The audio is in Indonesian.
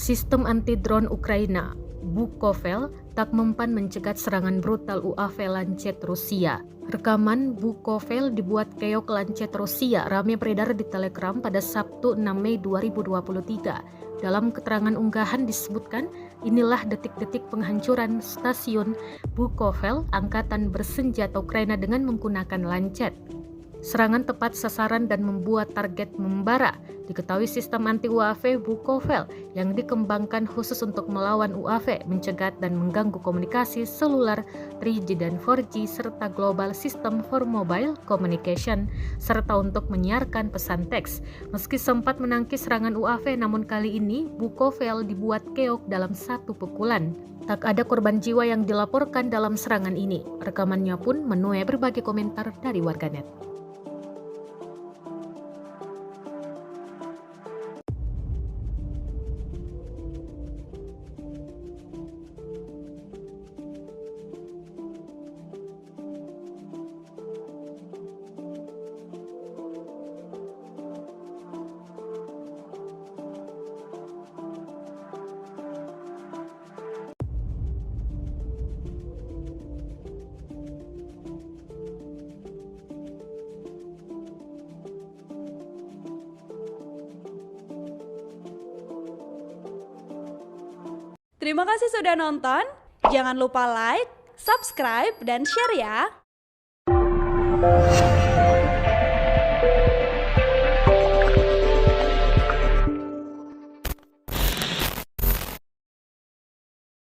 Sistem anti-drone Ukraina, Bukovel, tak mempan mencegat serangan brutal UAV Lancet Rusia. Rekaman Bukovel dibuat keok Lancet Rusia ramai beredar di Telegram pada Sabtu 6 Mei 2023. Dalam keterangan unggahan disebutkan, inilah detik-detik penghancuran stasiun Bukovel, angkatan bersenjata Ukraina dengan menggunakan Lancet. Serangan tepat sasaran dan membuat target membara. Diketahui sistem anti-UAV Bukovel yang dikembangkan khusus untuk melawan UAV, mencegat dan mengganggu komunikasi seluler 3G dan 4G serta global system for mobile communication serta untuk menyiarkan pesan teks. Meski sempat menangkis serangan UAV, namun kali ini Bukovel dibuat keok dalam satu pukulan. Tak ada korban jiwa yang dilaporkan dalam serangan ini. Rekamannya pun menuai berbagai komentar dari warganet. Terima kasih sudah nonton. Jangan lupa like, subscribe, dan share ya.